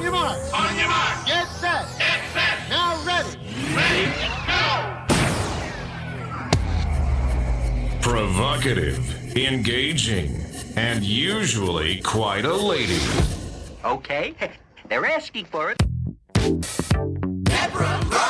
your mark. On your mark. Get set. Get set. Now ready. Ready, go. Provocative, engaging, and usually quite a lady. Okay, they're asking for it. Deborah, go.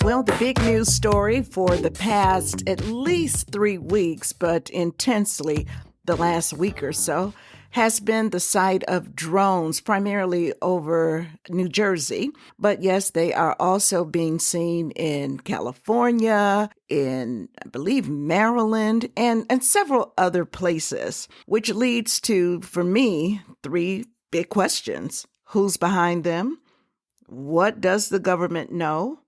Well, the big news story for the past at least 3 weeks, but intensely the last week or so, has been the sight of drones, primarily over New Jersey. But yes, they are also being seen in California, in, I believe, Maryland, and several other places, which leads to, for me, 3 big questions. Who's behind them? What does the government know?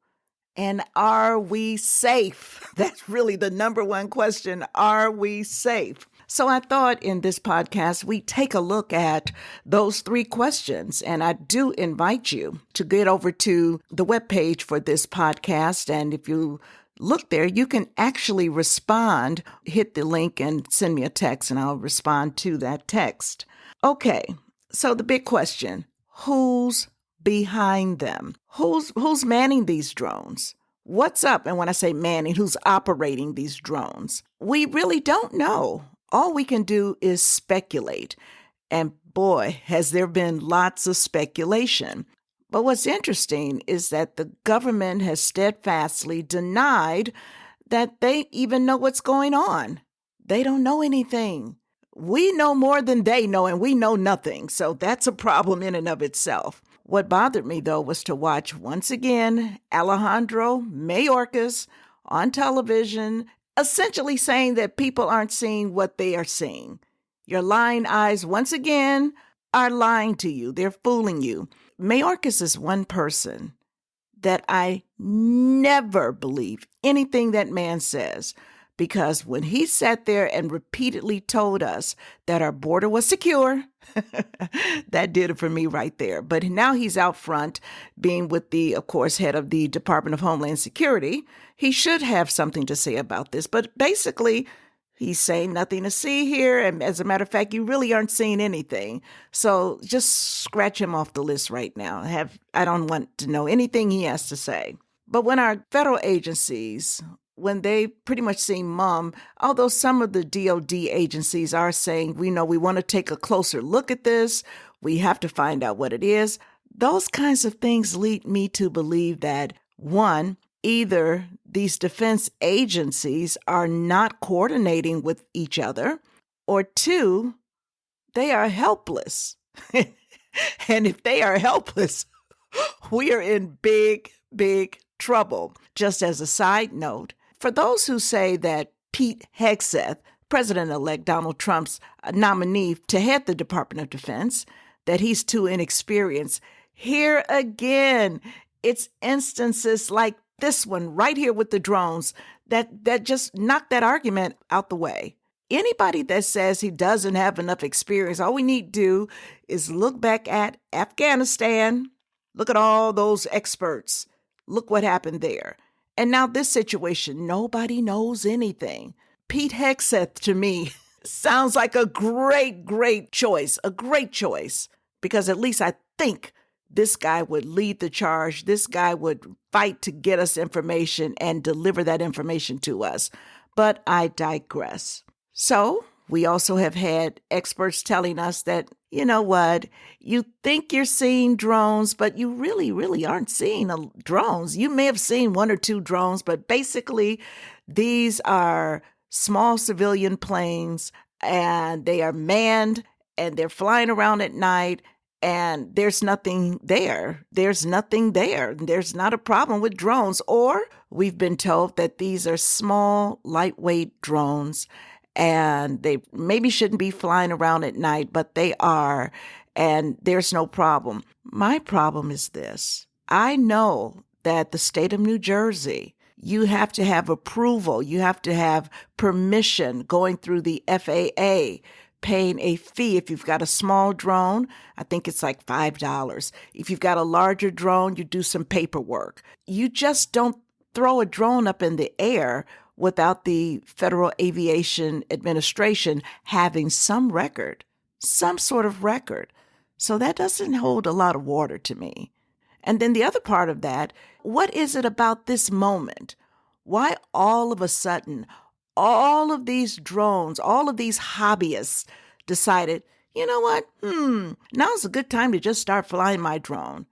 And are we safe? That's really the number one question. Are we safe? So I thought in this podcast, we take a look at those 3 questions. And I do invite you to get over to the webpage for this podcast. And if you look there, you can actually respond. Hit the link and send me a text, and I'll respond to that text. Okay, so the big question, who's behind them? Who's manning these drones? What's up? And when I say manning, who's operating these drones? We really don't know. All we can do is speculate. And boy, has there been lots of speculation. But what's interesting is that the government has steadfastly denied that they even know what's going on. They don't know anything. We know more than they know, and we know nothing. So that's a problem in and of itself. What bothered me, though, was to watch once again Alejandro Mayorkas on television essentially saying that people aren't seeing what they are seeing. Your lying eyes, once again, are lying to you. They're fooling you. Mayorkas is one person that I never believe anything that man says, because when he sat there and repeatedly told us that our border was secure, that did it for me right there. But now he's out front being with the, of course, head of the Department of Homeland Security. He should have something to say about this. But basically, he's saying nothing to see here. And as a matter of fact, you really aren't seeing anything. So just scratch him off the list right now. I don't want to know anything he has to say. But when our federal agencies, when they pretty much seem mum, although some of the DOD agencies are saying, we want to take a closer look at this, we have to find out what it is. Those kinds of things lead me to believe that, one, either these defense agencies are not coordinating with each other, or 2, they are helpless. And if they are helpless, we are in big, big trouble. Just as a side note, for those who say that Pete Hegseth, President-elect Donald Trump's nominee to head the Department of Defense, that he's too inexperienced, here again, it's instances like this one right here with the drones that just knock that argument out the way. Anybody that says he doesn't have enough experience, all we need to do is look back at Afghanistan, look at all those experts, look what happened there. And now this situation, nobody knows anything. Pete Hegseth, to me, sounds like a great choice, because at least I think this guy would lead the charge. This guy would fight to get us information and deliver that information to us. But I digress. So we also have had experts telling us that, you know what, you think you're seeing drones, but you really aren't seeing drones. You may have seen 1 or 2 drones, but basically these are small civilian planes, and they are manned, and they're flying around at night, and there's nothing there. There's nothing there. There's not a problem with drones. Or we've been told that these are small, lightweight drones, and they maybe shouldn't be flying around at night, but they are, and there's no problem. My problem is this. I know that the state of New Jersey, you have to have approval. You have to have permission going through the FAA, paying a fee. If you've got a small drone, I think it's like $5. If you've got a larger drone, you do some paperwork. You just don't throw a drone up in the air without the Federal Aviation Administration having some record, some sort of record. So that doesn't hold a lot of water to me. And then the other part of that, what is it about this moment? Why all of a sudden, all of these drones, all of these hobbyists decided, you know what? Now's a good time to just start flying my drone.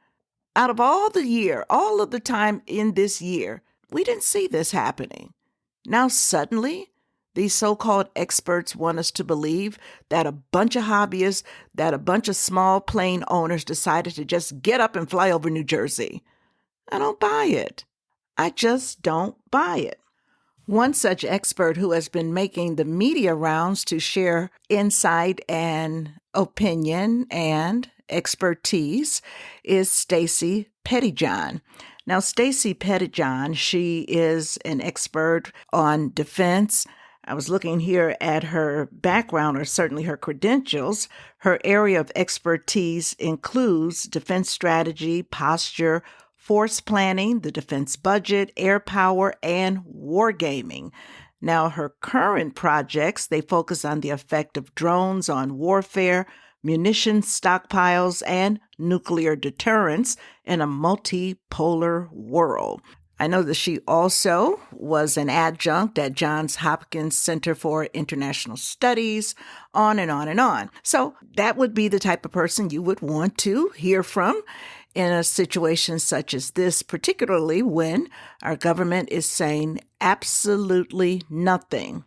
Out of all the year, all of the time in this year, we didn't see this happening. Now suddenly, these so-called experts want us to believe that a bunch of hobbyists, that a bunch of small plane owners decided to just get up and fly over New Jersey. I don't buy it. I just don't buy it. One such expert who has been making the media rounds to share insight and opinion and expertise is Stacey Pettyjohn. Now, Stacey Pettyjohn, she is an expert on defense. I was looking here at her background, or certainly her credentials. Her area of expertise includes defense strategy, posture, force planning, the defense budget, air power, and wargaming. Now, her current projects, they focus on the effect of drones on warfare, munitions stockpiles, and nuclear deterrence in a multipolar world. I know that she also was an adjunct at Johns Hopkins Center for International Studies, on and on and on. So that would be the type of person you would want to hear from in a situation such as this, particularly when our government is saying absolutely nothing.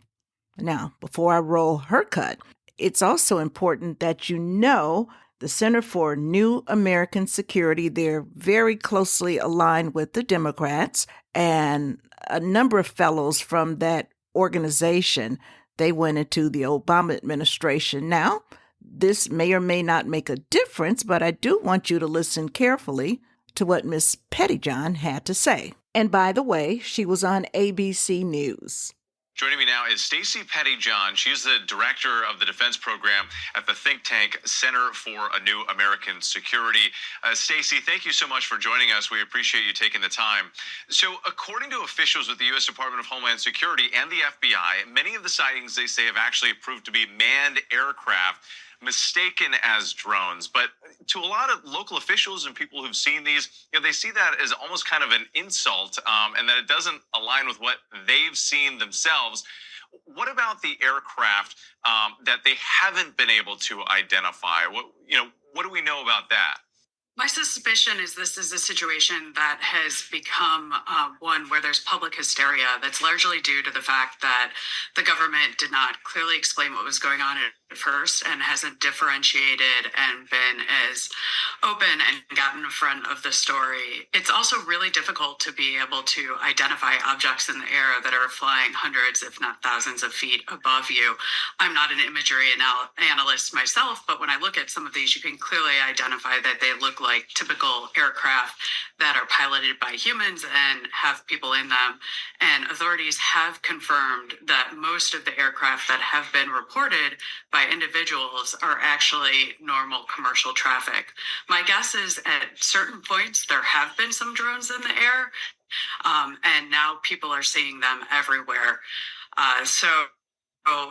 Now, before I roll her cut, it's also important that you know the Center for New American Security, they're very closely aligned with the Democrats, and a number of fellows from that organization, they went into the Obama administration. Now, this may or may not make a difference, but I do want you to listen carefully to what Ms. Pettyjohn had to say. And by the way, she was on ABC News. Joining me now is Stacey Pettyjohn. She's the director of the defense program at the think tank Center for a New American Security. Stacey, thank you so much for joining us. We appreciate you taking the time. So according to officials with the U.S. Department of Homeland Security and the FBI, many of the sightings, they say, have actually proved to be manned aircraft mistaken as drones. But to a lot of local officials and people who've seen these, they see that as almost kind of an insult, and that it doesn't align with what they've seen themselves. What about the aircraft that they haven't been able to identify? What do we know about that? My suspicion is this is a situation that has become one where there's public hysteria that's largely due to the fact that the government did not clearly explain what was going on at first and hasn't differentiated and been as open and gotten in front of the story. It's also really difficult to be able to identify objects in the air that are flying hundreds, if not thousands of feet above you. I'm not an imagery analyst myself, but when I look at some of these, you can clearly identify that they look like typical aircraft that are piloted by humans and have people in them. And authorities have confirmed that most of the aircraft that have been reported by individuals are actually normal commercial traffic. My guess is at certain points there have been some drones in the air, and now people are seeing them everywhere. So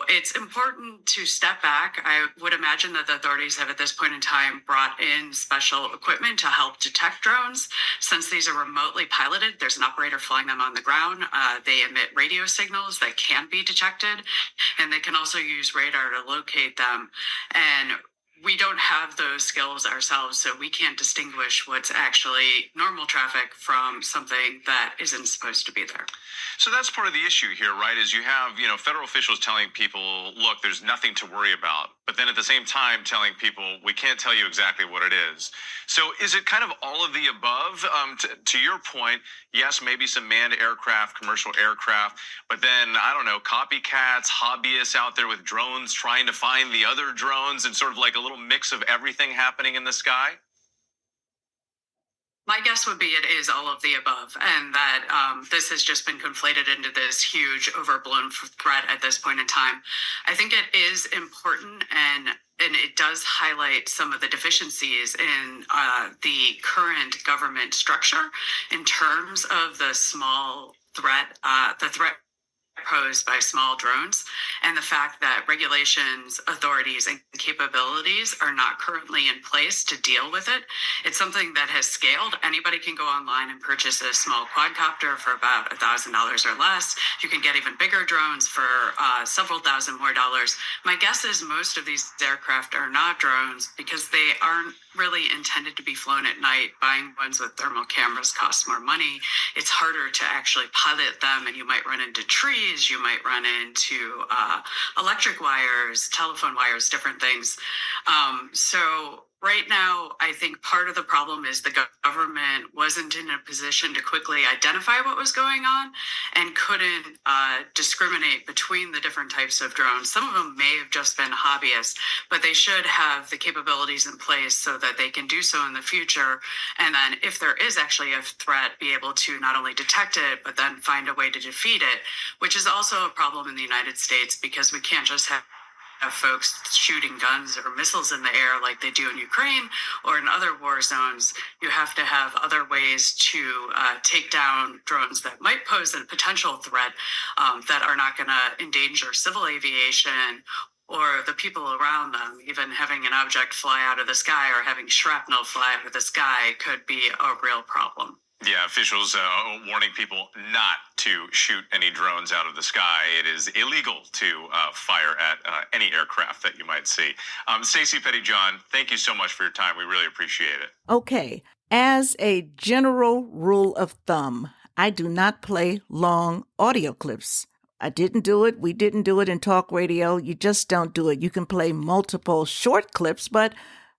it's important to step back. I would imagine that the authorities have at this point in time brought in special equipment to help detect drones. Since these are remotely piloted, there's an operator flying them on the ground. They emit radio signals that can be detected, and they can also use radar to locate them. And we don't have those skills ourselves, so we can't distinguish what's actually normal traffic from something that isn't supposed to be there. So that's part of the issue here, right? Is you have, federal officials telling people, look, there's nothing to worry about. But then at the same time telling people, we can't tell you exactly what it is. So is it kind of all of the above? To your point, yes, maybe some manned aircraft, commercial aircraft, but then, I don't know, copycats, hobbyists out there with drones trying to find the other drones and sort of like a little mix of everything happening in the sky? My guess would be it is all of the above, and that this has just been conflated into this huge overblown threat at this point in time. I think it is important, and it does highlight some of the deficiencies in the current government structure in terms of the small threat, the threat posed by small drones, and the fact that regulations, authorities, and capabilities are not currently in place to deal with it. It's something that has scaled. Anybody can go online and purchase a small quadcopter for about $1,000 or less. You can get even bigger drones for several thousand more dollars. My guess is most of these aircraft are not drones because they aren't really intended to be flown at night. Buying ones with thermal cameras costs more money. It's harder to actually pilot them, and you might run into trees, you might run into electric wires, telephone wires, different things. So right now, I think part of the problem is the government wasn't in a position to quickly identify what was going on and couldn't discriminate between the different types of drones. Some of them may have just been hobbyists, but they should have the capabilities in place so that they can do so in the future. And then if there is actually a threat, be able to not only detect it, but then find a way to defeat it, which is also a problem in the United States because we can't just have folks shooting guns or missiles in the air like they do in Ukraine or in other war zones. You have to have other ways to take down drones that might pose a potential threat that are not going to endanger civil aviation or the people around them. Even having an object fly out of the sky or having shrapnel fly out of the sky could be a real problem. Yeah, officials warning people not to shoot any drones out of the sky. It is illegal to fire at any aircraft that you might see. Stacey Pettyjohn, thank you so much for your time. We really appreciate it. Okay, as a general rule of thumb, I do not play long audio clips. I didn't do it. We didn't do it in talk radio. You just don't do it. You can play multiple short clips, but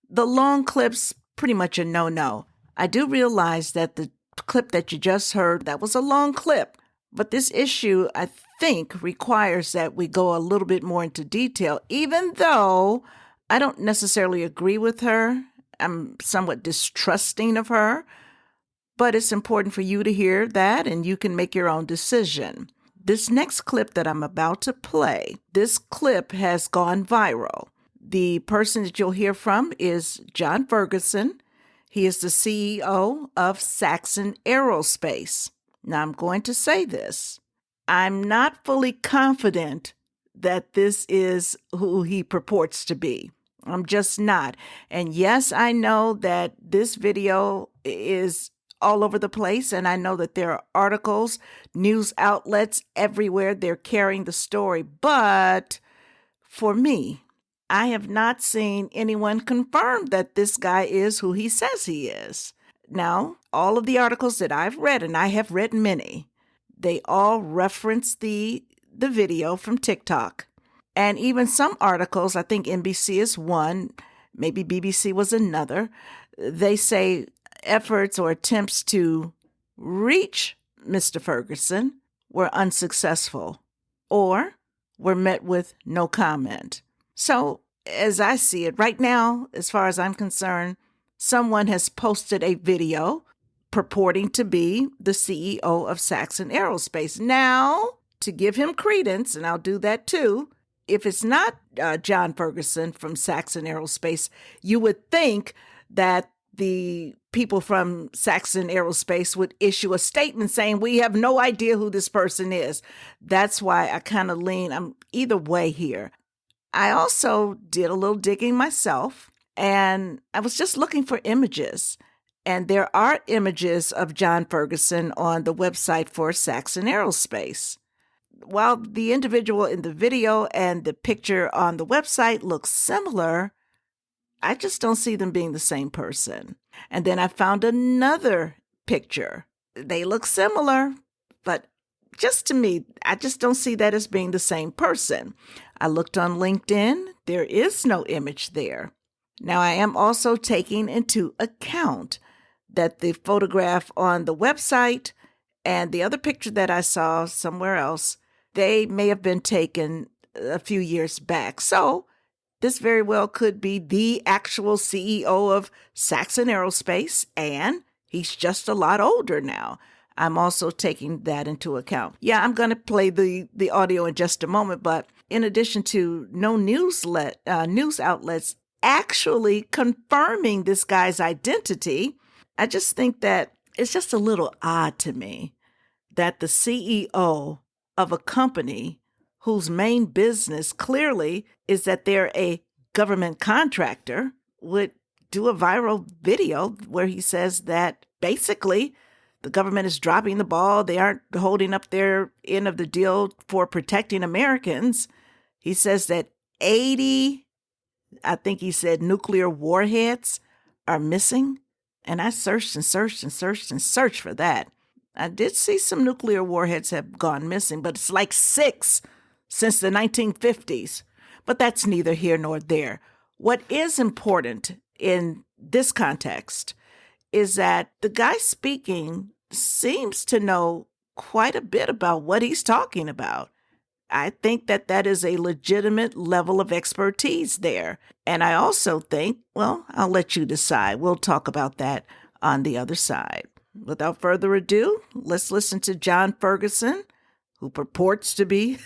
the long clips, pretty much a no-no. I do realize that the clip that you just heard, that was a long clip, but this issue, I think, requires that we go a little bit more into detail, even though I don't necessarily agree with her. I'm somewhat distrusting of her, but it's important for you to hear that and you can make your own decision. This next clip that I'm about to play, this clip has gone viral. The person that you'll hear from is John Ferguson. He is the CEO of Saxon Aerospace. Now, I'm going to say this. I'm not fully confident that this is who he purports to be. I'm just not. And yes, I know that this video is all over the place, and I know that there are articles, news outlets everywhere. They're carrying the story. But for me, I have not seen anyone confirm that this guy is who he says he is. Now, all of the articles that I've read, and I have read many, they all reference the video from TikTok. And even some articles, I think NBC is one, maybe BBC was another, they say efforts or attempts to reach Mr. Ferguson were unsuccessful or were met with no comment. So, as I see it right now, as far as I'm concerned, someone has posted a video purporting to be the CEO of Saxon Aerospace. Now, to give him credence, and I'll do that too, if it's not John Ferguson from Saxon Aerospace, you would think that the people from Saxon Aerospace would issue a statement saying, we have no idea who this person is. That's why I kind of lean, I'm either way here. I also did a little digging myself, and I was just looking for images. And there are images of John Ferguson on the website for Saxon Aerospace. While the individual in the video and the picture on the website look similar, I just don't see them being the same person. And then I found another picture. They look similar, but just to me, I just don't see that as being the same person. I looked on LinkedIn. There is no image there. Now, I am also taking into account that the photograph on the website and the other picture that I saw somewhere else, they may have been taken a few years back. So this very well could be the actual CEO of Saxon Aerospace, and he's just a lot older now. I'm also taking that into account. Yeah, I'm going to play the audio in just a moment, but in addition to no news outlets actually confirming this guy's identity, I just think that it's just a little odd to me that the CEO of a company whose main business clearly is that they're a government contractor would do a viral video where he says that basically the government is dropping the ball. They aren't holding up their end of the deal for protecting Americans. He says that 80, I think he said, nuclear warheads are missing. And I searched and searched and searched and searched for that. I did see some nuclear warheads have gone missing, but it's like 6 since the 1950s. But that's neither here nor there. What is important in this context is that the guy speaking seems to know quite a bit about what he's talking about. I think that that is a legitimate level of expertise there. And I also think, well, I'll let you decide. We'll talk about that on the other side. Without further ado, let's listen to John Ferguson, who purports to be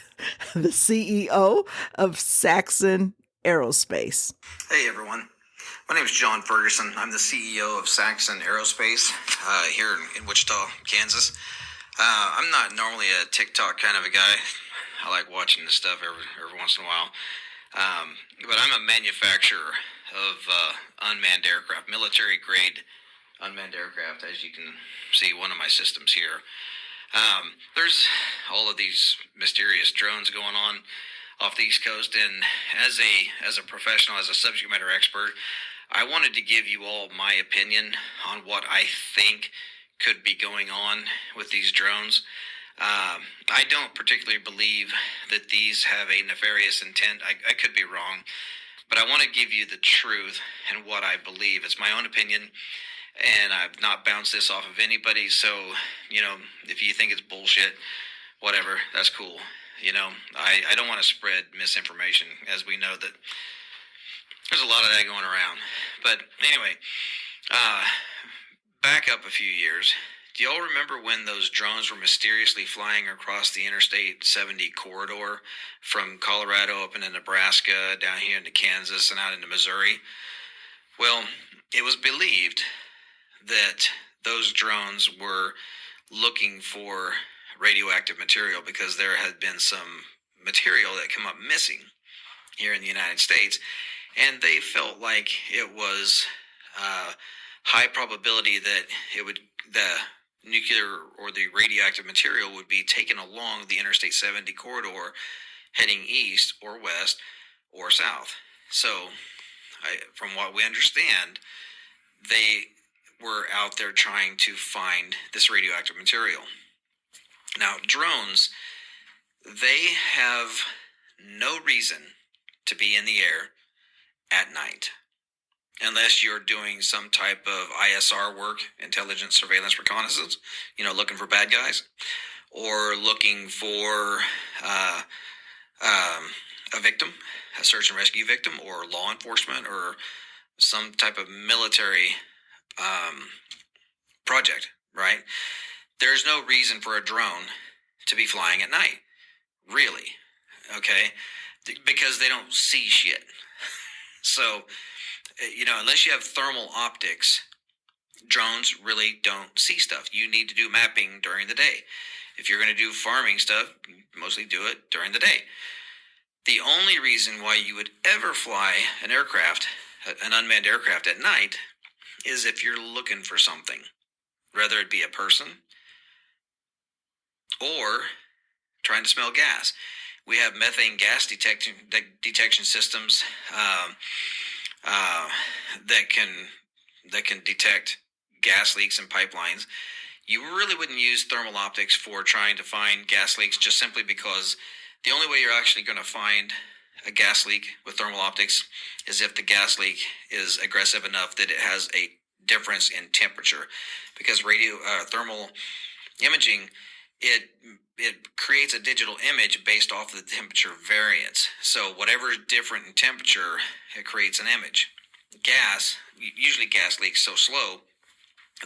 the CEO of Saxon Aerospace. Hey everyone, my name is John Ferguson. I'm the CEO of Saxon Aerospace here in Wichita, Kansas. I'm not normally a TikTok kind of a guy. I like watching this stuff every once in a while. But I'm a manufacturer of unmanned aircraft, military grade unmanned aircraft, as you can see one of my systems here. There's all of these mysterious drones going on off the East Coast, and as a professional, as a subject matter expert, I wanted to give you all my opinion on what I think could be going on with these drones. I don't particularly believe that these have a nefarious intent. I could be wrong, but I want to give you the truth and what I believe. It's my own opinion, and I've not bounced this off of anybody. So, if you think it's bullshit, whatever, that's cool. I don't want to spread misinformation, as we know that there's a lot of that going around. But anyway, back up a few years. Do y'all remember when those drones were mysteriously flying across the Interstate 70 corridor from Colorado up into Nebraska, down here into Kansas, and out into Missouri? Well, it was believed that those drones were looking for radioactive material because there had been some material that came up missing here in the United States, and they felt like it was high probability that the nuclear or the radioactive material would be taken along the Interstate 70 corridor heading east or west or south. So, from what we understand, they were out there trying to find this radioactive material. Now, drones, they have no reason to be in the air at night, unless you're doing some type of ISR work, intelligence, surveillance, reconnaissance, looking for bad guys, or looking for a victim, a search and rescue victim, or law enforcement, or some type of military project, right? There's no reason for a drone to be flying at night, really, okay? Because they don't see shit. So, unless you have thermal optics, drones really don't see stuff. You need to do mapping during the day. If you're going to do farming stuff, mostly do it during the day. The only reason why you would ever fly an aircraft, an unmanned aircraft at night, is if you're looking for something, whether it be a person or trying to smell gas. We have methane gas detection systems that can detect gas leaks in pipelines. You really wouldn't use thermal optics for trying to find gas leaks, just simply because the only way you're actually going to find a gas leak with thermal optics is if the gas leak is aggressive enough that it has a difference in temperature. Because thermal imaging, it creates a digital image based off of the temperature variance. So whatever is different in temperature, it creates an image. Usually gas leaks so slow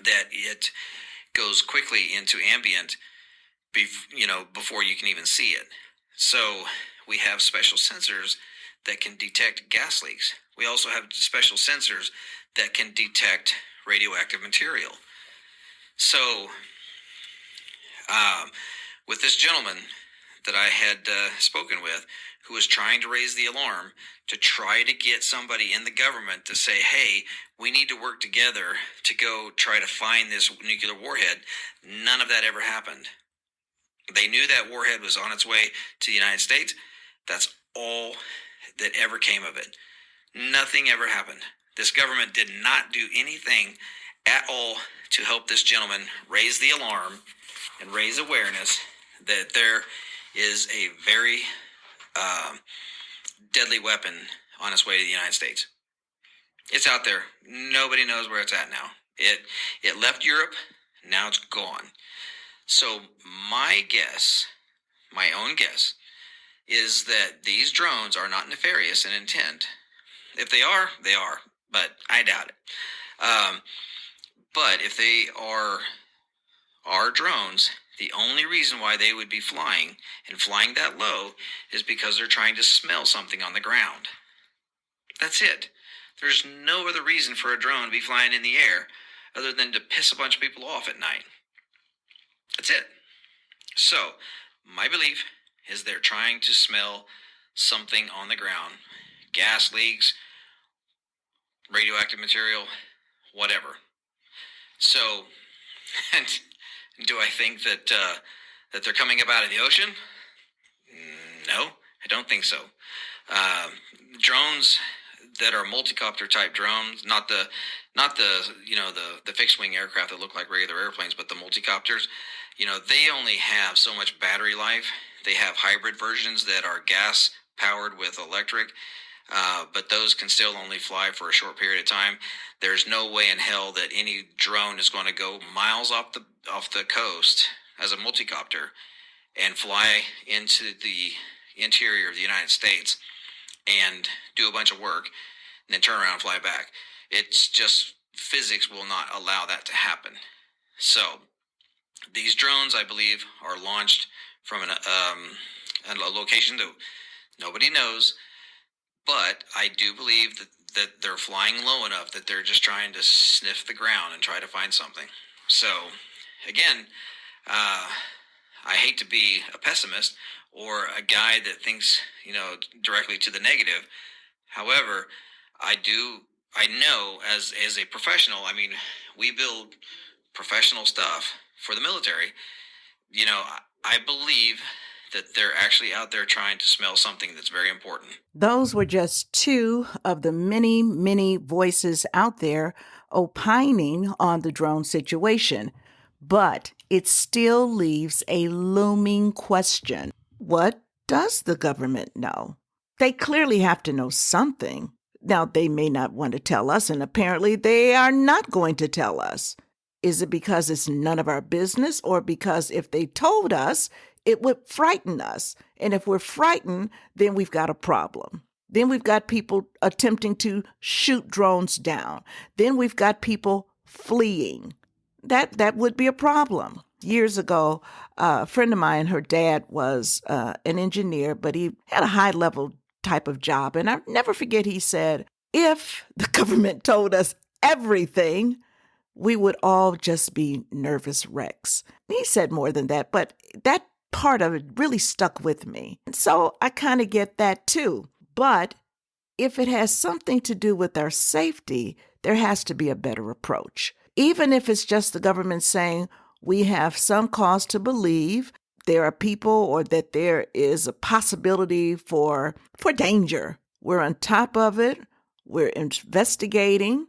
that it goes quickly into ambient, before you can even see it. So we have special sensors that can detect gas leaks. We also have special sensors that can detect radioactive material. So, with this gentleman that I had spoken with who was trying to raise the alarm to try to get somebody in the government to say, hey, we need to work together to go try to find this nuclear warhead. None of that ever happened. They knew that warhead was on its way to the United States. That's all that ever came of it. Nothing ever happened. This government did not do anything at all to help this gentleman raise the alarm and raise awareness that there is a very deadly weapon on its way to the United States. It's out there. Nobody knows where it's at now. It left Europe. Now it's gone. So my guess, my own guess, is that these drones are not nefarious in intent. If they are, they are, but I doubt it. But if they are drones, the only reason why they would be flying and flying that low is because they're trying to smell something on the ground. That's it. There's no other reason for a drone to be flying in the air other than to piss a bunch of people off at night. That's it. So, my belief is they're trying to smell something on the ground. Gas leaks, radioactive material, whatever. So, and do I think that that they're coming up out of the ocean? No, I don't think so. Drones that are multi-copter type drones, not the fixed wing aircraft that look like regular airplanes, but the multi-copters, they only have so much battery life. They have hybrid versions that are gas powered with electric, but those can still only fly for a short period of time. There's no way in hell that any drone is going to go miles off the coast as a multi-copter and fly into the interior of the United States and do a bunch of work and then turn around and fly back. It's just physics will not allow that to happen. So these drones, I believe, are launched from a location that nobody knows, but I do believe that they're flying low enough that they're just trying to sniff the ground and try to find something. So again, I hate to be a pessimist or a guy that thinks, directly to the negative. However, I know as a professional, we build professional stuff for the military. I believe that they're actually out there trying to smell something that's very important. Those were just two of the many, many voices out there opining on the drone situation. But it still leaves a looming question. What does the government know? They clearly have to know something. Now, they may not want to tell us, and apparently they are not going to tell us. Is it because it's none of our business, or because if they told us, it would frighten us? And if we're frightened, then we've got a problem. Then we've got people attempting to shoot drones down. Then we've got people fleeing. That would be a problem. Years ago, a friend of mine, her dad was an engineer, but he had a high-level type of job. And I'll never forget, he said, if the government told us everything, we would all just be nervous wrecks. He said more than that, but that part of it really stuck with me. And so I kind of get that too. But if it has something to do with our safety, there has to be a better approach. Even if it's just the government saying, we have some cause to believe there are people, or that there is a possibility for danger. We're on top of it. We're investigating.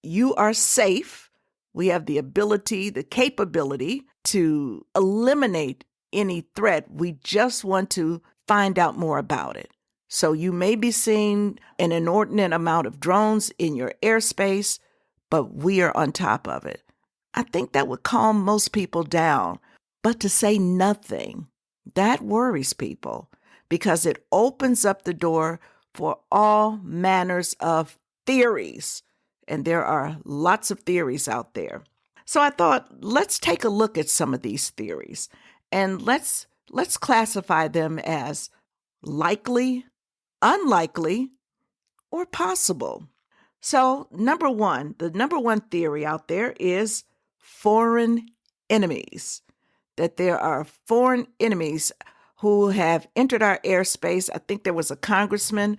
You are safe. We have the ability, the capability to eliminate any threat. We just want to find out more about it. So you may be seeing an inordinate amount of drones in your airspace, but we are on top of it. I think that would calm most people down. But to say nothing, that worries people, because it opens up the door for all manners of theories. And there are lots of theories out there. So I thought, let's take a look at some of these theories, and let's classify them as likely, unlikely, or possible. So the number one theory out there is foreign enemies, that there are foreign enemies who have entered our airspace. I think there was a congressman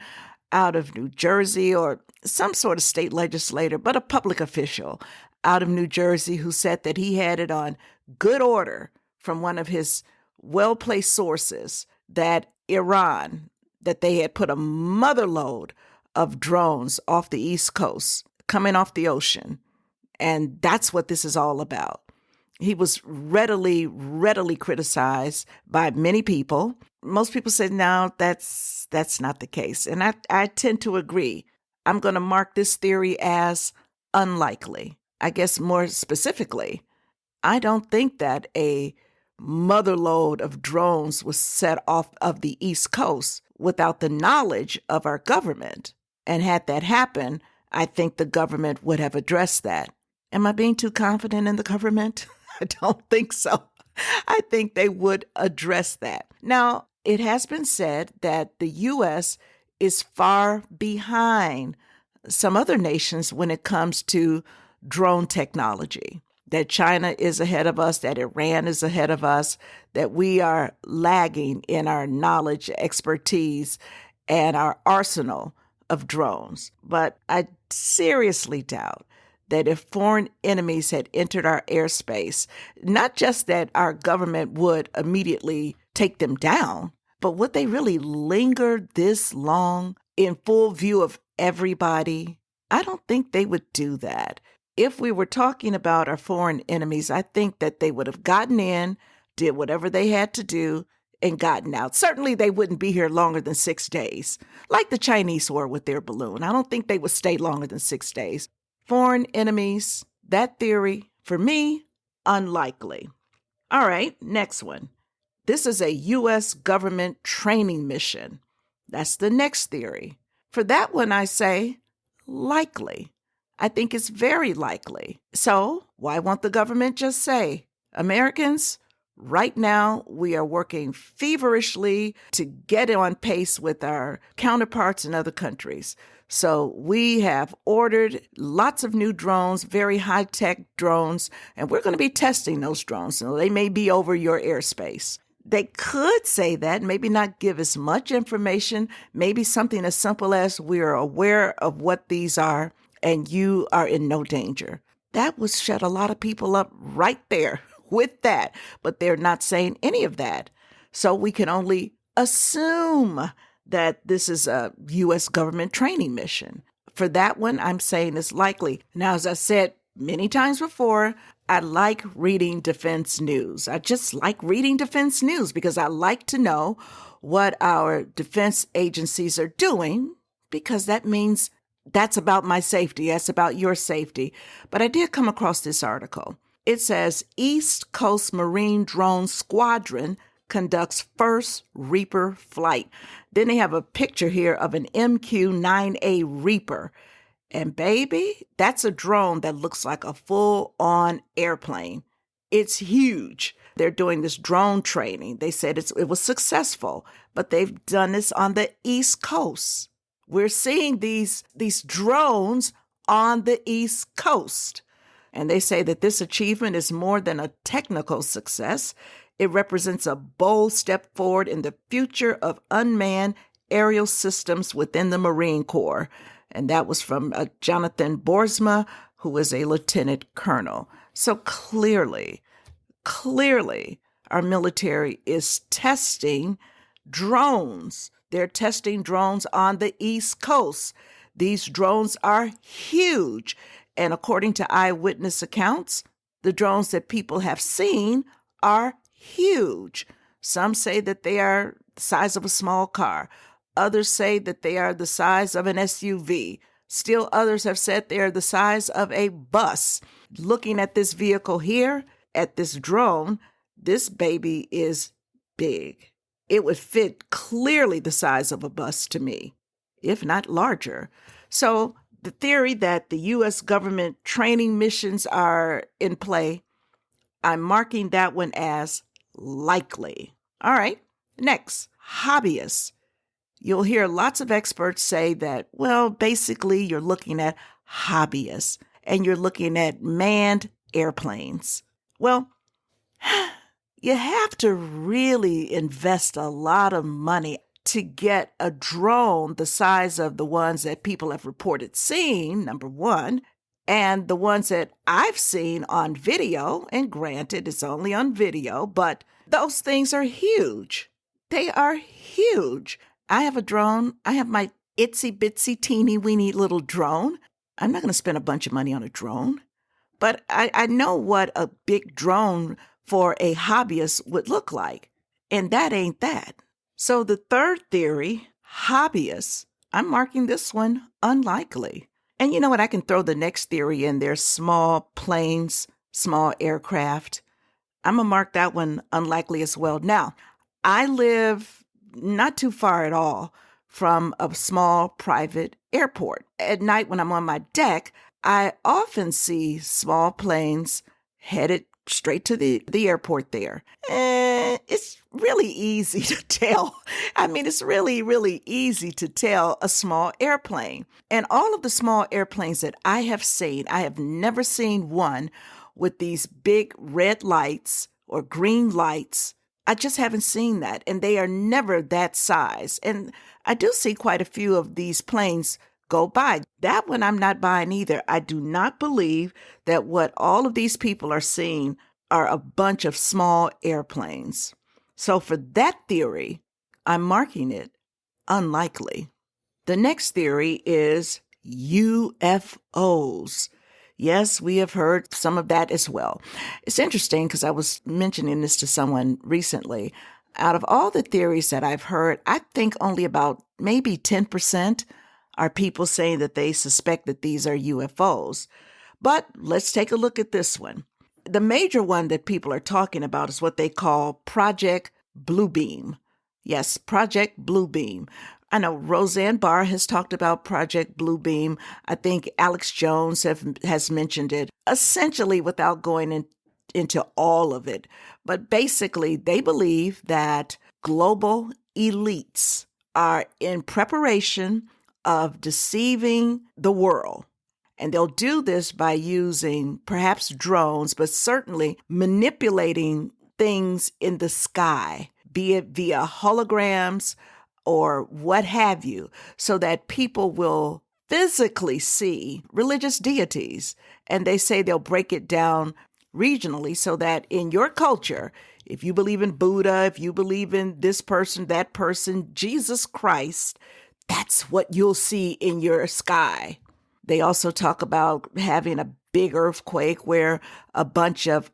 out of New Jersey or some sort of state legislator, but a public official out of New Jersey who said that he had it on good order from one of his well-placed sources that Iran, that they had put a motherload of drones off the East Coast, coming off the ocean. And that's what this is all about. He was readily criticized by many people. Most people said, no, that's not the case. And I tend to agree. I'm going to mark this theory as unlikely. I guess more specifically, I don't think that a motherload of drones was set off of the East Coast without the knowledge of our government. And had that happened, I think the government would have addressed that. Am I being too confident in the government? I don't think so. I think they would address that. Now, it has been said that the U.S. is far behind some other nations when it comes to drone technology, that China is ahead of us, that Iran is ahead of us, that we are lagging in our knowledge, expertise, and our arsenal of drones. But I seriously doubt that if foreign enemies had entered our airspace, not just that our government would immediately take them down, but would they really linger this long in full view of everybody? I don't think they would do that. If we were talking about our foreign enemies, I think that they would have gotten in, did whatever they had to do, and gotten out. Certainly they wouldn't be here longer than 6 days, like the Chinese were with their balloon. I don't think they would stay longer than 6 days. Foreign enemies, that theory, for me, unlikely. All right, next one. This is a U.S. government training mission. That's the next theory. For that one, I say likely. I think it's very likely. So why won't the government just say, Americans, right now we are working feverishly to get on pace with our counterparts in other countries. So we have ordered lots of new drones, very high-tech drones, and we're going to be testing those drones. So they may be over your airspace. They could say that, maybe not give as much information, maybe something as simple as we're aware of what these are and you are in no danger. That would shut a lot of people up right there with that, but they're not saying any of that. So we can only assume that this is a U.S. government training mission. For that one, I'm saying it's likely. Now, as I said many times before, I like reading defense news. I just like reading defense news because I like to know what our defense agencies are doing, because that means that's about my safety. That's about your safety. But I did come across this article. It says East Coast Marine Drone Squadron conducts first Reaper flight. Then they have a picture here of an MQ-9A Reaper. And baby, that's a drone that looks like a full-on airplane. It's huge. They're doing this drone training. They said it was successful, but they've done this on the East Coast. We're seeing these drones on the East Coast. And they say that this achievement is more than a technical success. It represents a bold step forward in the future of unmanned aerial systems within the Marine Corps. And that was from Jonathan Boersma, who is a lieutenant colonel. So clearly, our military is testing drones. They're testing drones on the East Coast. These drones are huge. And according to eyewitness accounts, the drones that people have seen are huge. Some say that they are the size of a small car. Others say that they are the size of an SUV. Still others have said they are the size of a bus. Looking at this vehicle here, at this drone, this baby is big. It would fit clearly the size of a bus to me, if not larger. So the theory that the U.S. government training missions are in play, I'm marking that one as likely. All right, next, hobbyists. You'll hear lots of experts say that, well, basically you're looking at hobbyists and you're looking at manned airplanes. Well, you have to really invest a lot of money to get a drone the size of the ones that people have reported seeing, number one, and the ones that I've seen on video. And granted, it's only on video, but those things are huge. They are huge. I have a drone. I have my itsy bitsy teeny weeny little drone. I'm not going to spend a bunch of money on a drone, but I know what a big drone for a hobbyist would look like. And that ain't that. So the third theory, hobbyists, I'm marking this one unlikely. And you know what? I can throw the next theory in there, small planes, small aircraft. I'm going to mark that one unlikely as well. Now, I live not too far at all from a small private airport. At night when I'm on my deck, I often see small planes headed straight to the airport there. It's really easy to tell. I mean, it's really, really easy to tell a small airplane. And all of the small airplanes that I have seen, I have never seen one with these big red lights or green lights. I just haven't seen that. And they are never that size. And I do see quite a few of these planes go by. That one I'm not buying either. I do not believe that what all of these people are seeing are a bunch of small airplanes. So for that theory, I'm marking it unlikely. The next theory is UFOs. Yes, we have heard some of that as well. It's interesting because I was mentioning this to someone recently. Out of all the theories that I've heard, I think only about maybe 10% are people saying that they suspect that these are UFOs. But let's take a look at this one. The major one that people are talking about is what they call Project Bluebeam. Yes, Project Bluebeam. I know Roseanne Barr has talked about Project Bluebeam. I think Alex Jones has mentioned it, essentially without going into all of it. But basically, they believe that global elites are in preparation of deceiving the world. And they'll do this by using perhaps drones, but certainly manipulating things in the sky, be it via holograms or what have you, so that people will physically see religious deities. And they say they'll break it down regionally so that in your culture, if you believe in Buddha, if you believe in this person, that person, Jesus Christ, that's what you'll see in your sky. They also talk about having a big earthquake where a bunch of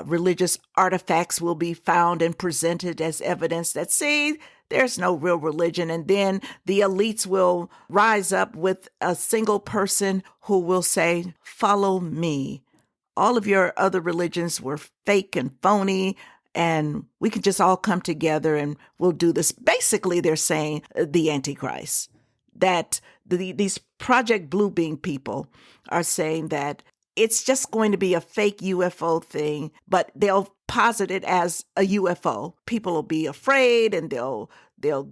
religious artifacts will be found and presented as evidence that, see, there's no real religion. And then the elites will rise up with a single person who will say, follow me. All of your other religions were fake and phony, and we can just all come together and we'll do this. Basically, they're saying the Antichrist. That these Project Bluebeam people are saying that it's just going to be a fake UFO thing, but they'll posit it as a UFO. People will be afraid and they'll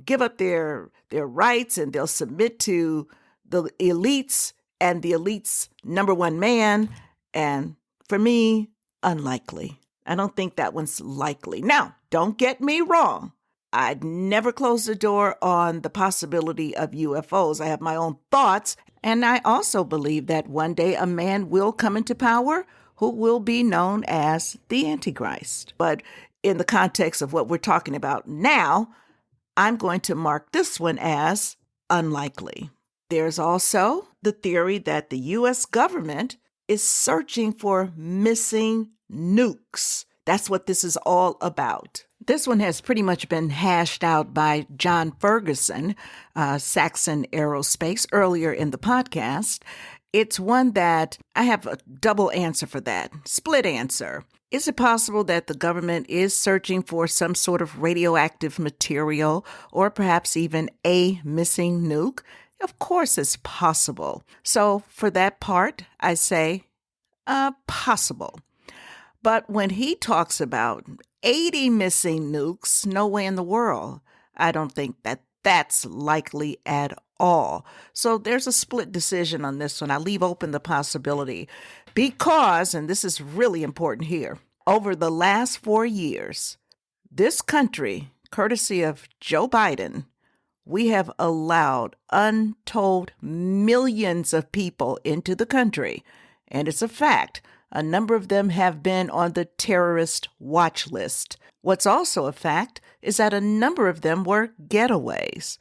give up their rights and they'll submit to the elites and the elites' number one man. And for me, unlikely. I don't think that one's likely. Now, don't get me wrong. I'd never close the door on the possibility of UFOs. I have my own thoughts, and I also believe that one day a man will come into power who will be known as the Antichrist. But in the context of what we're talking about now, I'm going to mark this one as unlikely. There's also the theory that the U.S. government is searching for missing nukes. That's what this is all about. This one has pretty much been hashed out by John Ferguson, Saxon Aerospace, earlier in the podcast. It's one that I have a double answer for that, split answer. Is it possible that the government is searching for some sort of radioactive material or perhaps even a missing nuke? Of course it's possible. So for that part, I say possible. But when he talks about 80 missing nukes, no way in the world. I don't think that that's likely at all. So there's a split decision on this one. I leave open the possibility because, and this is really important here, over the last 4 years, This country, courtesy of Joe Biden, we have allowed untold millions of people into the country. And it's a fact. A number of them have been on the terrorist watch list. What's also a fact is that a number of them were getaways.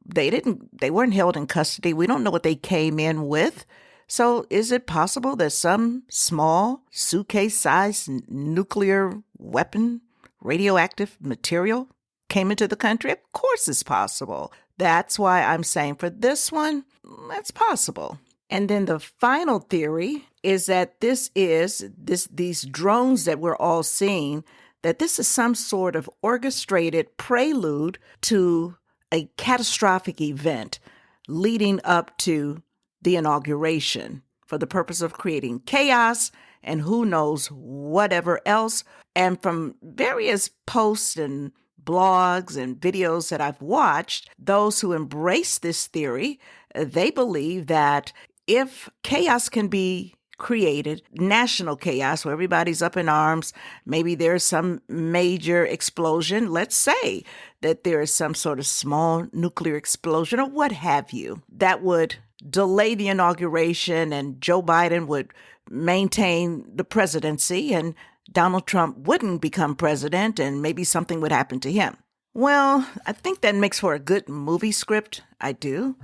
They weren't held in custody. We don't know what they came in with. So is it possible that some small suitcase-sized nuclear weapon, radioactive material came into the country? Of course it's possible. That's why I'm saying for this one, that's possible. And then the final theory is that these drones that we're all seeing, that this is some sort of orchestrated prelude to a catastrophic event leading up to the inauguration for the purpose of creating chaos and who knows whatever else. And from various posts and blogs and videos that I've watched, those who embrace this theory, they believe that if chaos can be created, national chaos where everybody's up in arms, maybe there's some major explosion, let's say that there is some sort of small nuclear explosion or what have you, that would delay the inauguration and Joe Biden would maintain the presidency and Donald Trump wouldn't become president and maybe something would happen to him. Well, I think that makes for a good movie script. I do.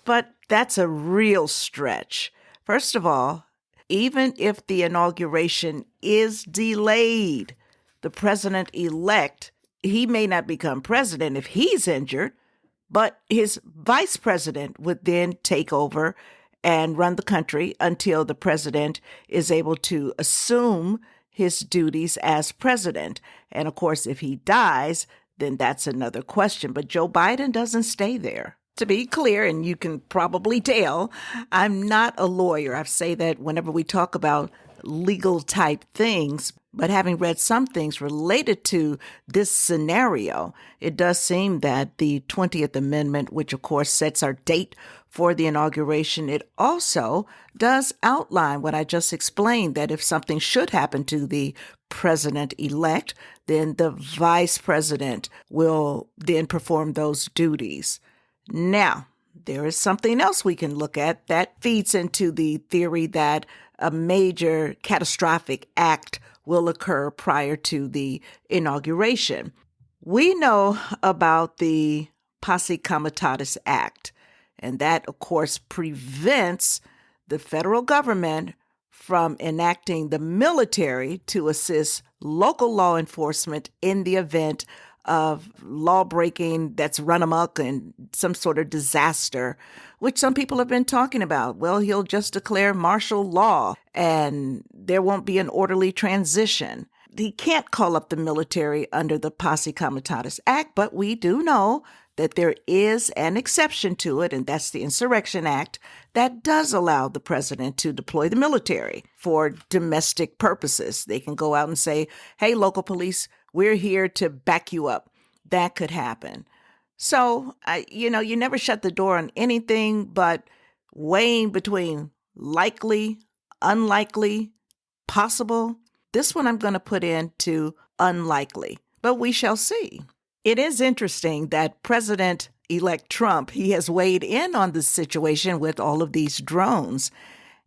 But that's a real stretch. First of all, even if the inauguration is delayed, the president-elect, he may not become president if he's injured, but his vice president would then take over and run the country until the president is able to assume his duties as president. And of course, if he dies, then that's another question. But Joe Biden doesn't stay there. To be clear, and you can probably tell, I'm not a lawyer. I say that whenever we talk about legal type things, but having read some things related to this scenario, it does seem that the 20th Amendment, which of course sets our date for the inauguration, it also does outline what I just explained, that if something should happen to the president-elect, then the vice president will then perform those duties. Now, there is something else we can look at that feeds into the theory that a major catastrophic act will occur prior to the inauguration. We know about the Posse Comitatus Act, and that, of course, prevents the federal government from enacting the military to assist local law enforcement in the event of law breaking that's run amok and some sort of disaster, which some people have been talking about. Well, he'll just declare martial law and there won't be an orderly transition. He can't call up the military under the Posse Comitatus Act, but we do know that there is an exception to it, and that's the Insurrection Act, that does allow the president to deploy the military for domestic purposes. They can go out and say, hey, local police, we're here to back you up. That could happen. So, you never shut the door on anything, but weighing between likely, unlikely, possible. This one I'm going to put into unlikely, but we shall see. It is interesting that President-elect Trump, he has weighed in on the situation with all of these drones.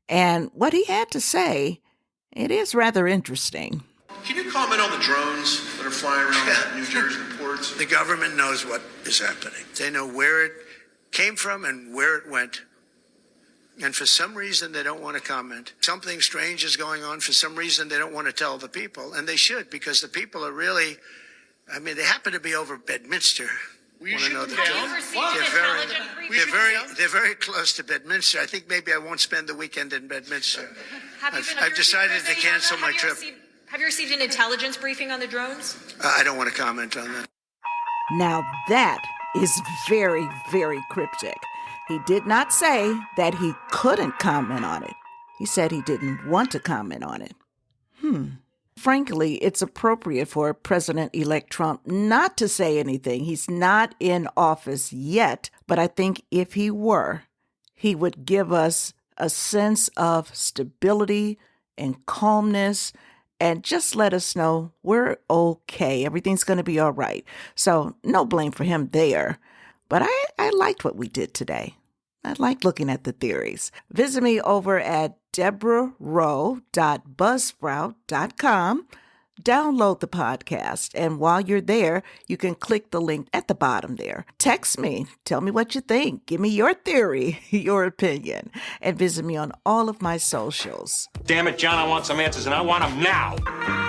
And what he had to say, it is rather interesting. Can you comment on the drones that are flying around New Jersey ports? The government knows what is happening. They know where it came from and where it went. And for some reason, they don't want to comment. Something strange is going on. For some reason, they don't want to tell the people. And they should, because the people are really... they happen to be over Bedminster. Will you shoot them down? They're very close to Bedminster. I think maybe I won't spend the weekend in Bedminster. I've decided to cancel my trip. Have you received an intelligence briefing on the drones? I don't want to comment on that. Now that is very, very cryptic. He did not say that he couldn't comment on it. He said he didn't want to comment on it. Frankly, it's appropriate for President-elect Trump not to say anything. He's not in office yet, but I think if he were, he would give us a sense of stability and calmness and just let us know we're okay. Everything's going to be all right. So no blame for him there. But I liked what we did today. I like looking at the theories. Visit me over at deborahrowe.buzzsprout.com. Download the podcast, and while you're there, you can click the link at the bottom there. Text me. Tell me what you think. Give me your theory, your opinion, and visit me on all of my socials. Damn it, John, I want some answers, and I want them now.